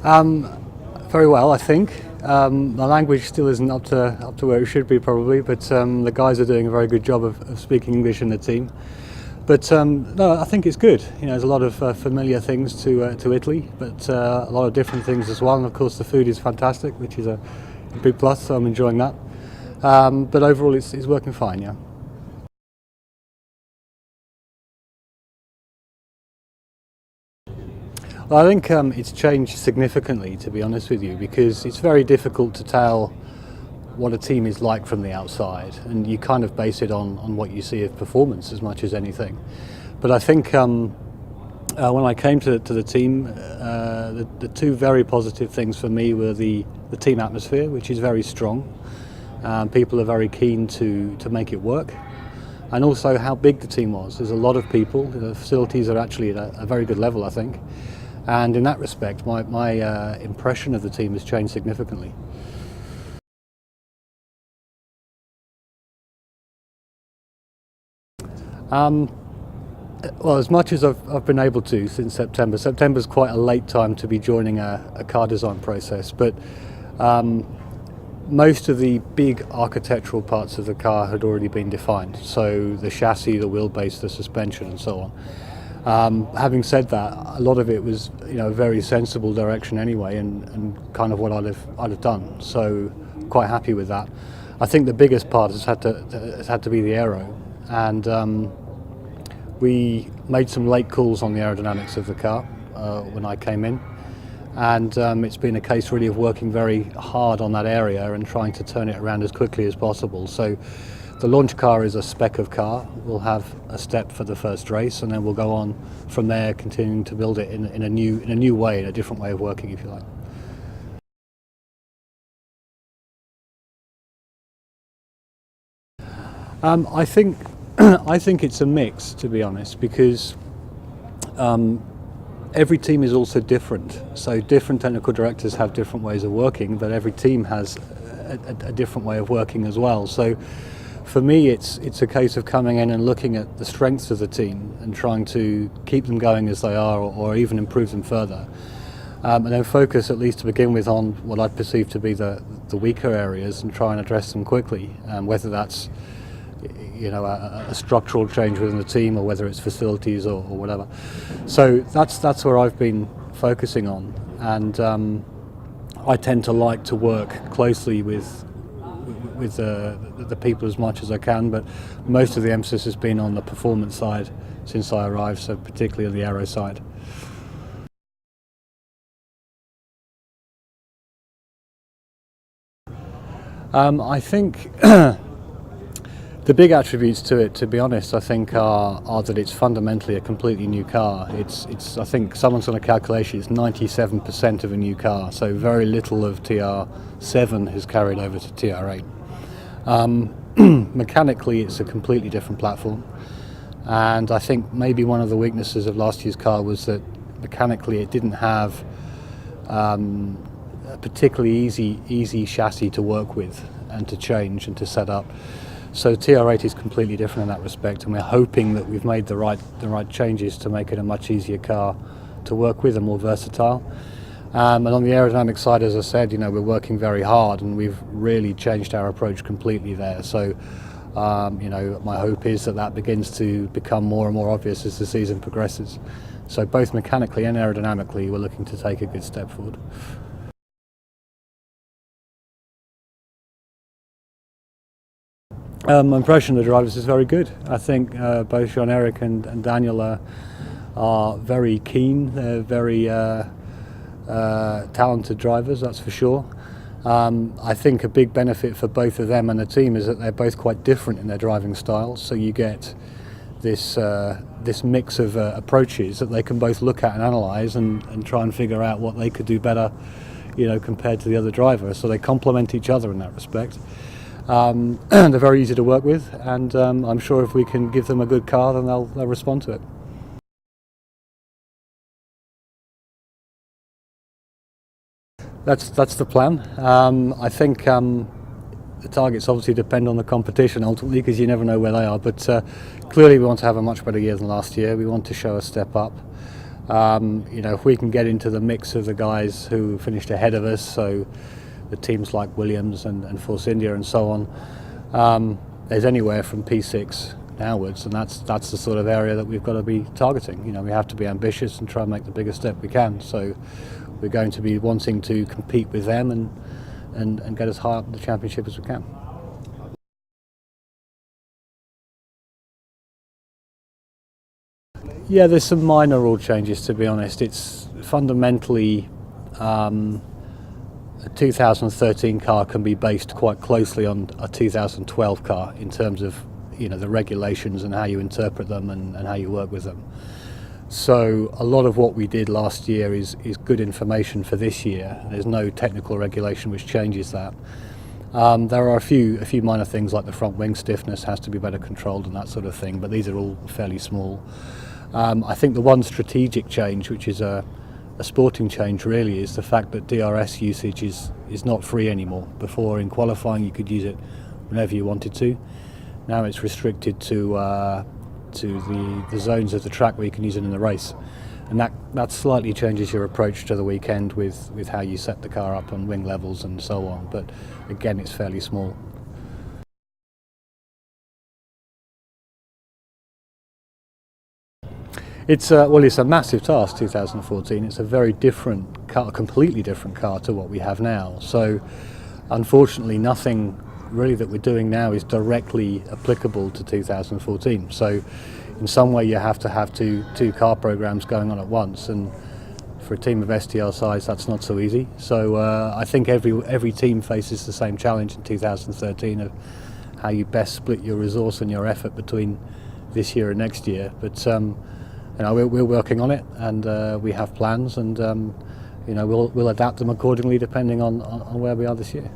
Um, Very well, I think. My language still isn't up to where it should be probably, but the guys are doing a very good job of speaking English in the team. But no, I think it's good. There's a lot of familiar things to Italy, but a lot of different things as well. And of course, the food is fantastic, which is a big plus. So I'm enjoying that. But overall, it's working fine. Yeah. Well, I think it's changed significantly, to be honest with you, because it's very difficult to tell what a team is like from the outside, and you kind of base it on what you see of performance as much as anything. But I think when I came to the team, the two very positive things for me were the team atmosphere, which is very strong. People are very keen to make it work, and also how big the team was. There's a lot of people. The facilities are actually at a very good level, I think. And in that respect, my impression of the team has changed significantly. Well, as much as I've been able to since September. September's quite a late time to be joining a car design process, but most of the big architectural parts of the car had already been defined. So the chassis, the wheelbase, the suspension, and so on. Having said that, a lot of it was, a very sensible direction anyway, and kind of what I'd have done. So quite happy with that. I think the biggest part has had to be the aero, and we made some late calls on the aerodynamics of the car when I came in, and it's been a case really of working very hard on that area and trying to turn it around as quickly as possible. So the launch car is a spec of car. We'll have a step for the first race, and then we'll go on from there, continuing to build it in a new way, in a different way of working, if you like. I think I think it's a mix, to be honest, because every team is also different. So different technical directors have different ways of working, but every team has a different way of working as well. So for me, it's a case of coming in and looking at the strengths of the team and trying to keep them going as they are, or even improve them further. And then focus, at least to begin with, on what I'd perceive to be the weaker areas and try and address them quickly, whether that's a structural change within the team, or whether it's facilities or whatever. So that's where I've been focusing on, and I tend to like to work closely with the people as much as I can, but most of the emphasis has been on the performance side since I arrived, so particularly on the aero side. I think the big attributes to it, to be honest, I think are that it's fundamentally a completely new car. It's I think someone's done a calculation, it's 97% of a new car, so very little of TR7 has carried over to TR8. Mechanically, it's a completely different platform, and I think maybe one of the weaknesses of last year's car was that mechanically it didn't have a particularly easy chassis to work with and to change and to set up. So TR8 is completely different in that respect, and we're hoping that we've made the right changes to make it a much easier car to work with and more versatile. And on the aerodynamic side, as I said, we're working very hard, and we've really changed our approach completely there. So my hope is that begins to become more and more obvious as the season progresses. So both mechanically and aerodynamically, we're looking to take a good step forward. My impression of the drivers is very good. I think both Jean-Eric and Daniel are very keen. They're very talented drivers, that's for sure. I think a big benefit for both of them and the team is that they're both quite different in their driving styles. So you get this mix of approaches that they can both look at and analyse and try and figure out what they could do better, compared to the other driver. So they complement each other in that respect. They're very easy to work with, and I'm sure if we can give them a good car, then they'll respond to it. That's the plan. I think the targets obviously depend on the competition ultimately, because you never know where they are. But clearly, we want to have a much better year than last year. We want to show a step up. If we can get into the mix of the guys who finished ahead of us, so the teams like Williams and Force India and so on, there's anywhere from P6 downwards, and that's the sort of area that we've got to be targeting. We have to be ambitious and try and make the biggest step we can. So we're going to be wanting to compete with them and get as high up the championship as we can. Yeah, there's some minor rule changes, to be honest. It's fundamentally a 2013 car can be based quite closely on a 2012 car in terms of the regulations and how you interpret them and how you work with them. So a lot of what we did last year is good information for this year. There's no technical regulation which changes that. There are a few minor things like the front wing stiffness has to be better controlled and that sort of thing, but these are all fairly small. I think the one strategic change, which is a sporting change really, is the fact that DRS usage is not free anymore. Before, in qualifying, you could use it whenever you wanted to. Now it's restricted to the zones of the track where you can use it in the race, and that slightly changes your approach to the weekend with how you set the car up on wing levels and so on. But again, it's fairly small. It's a massive task, 2014. It's a very different car, a completely different car to what we have now. So unfortunately, nothing really that we're doing now is directly applicable to 2014. So in some way you have to have two car programs going on at once, and for a team of STR size that's not so easy. So I think every team faces the same challenge in 2013 of how you best split your resource and your effort between this year and next year. But we're working on it, and we have plans, and we'll adapt them accordingly depending on where we are this year.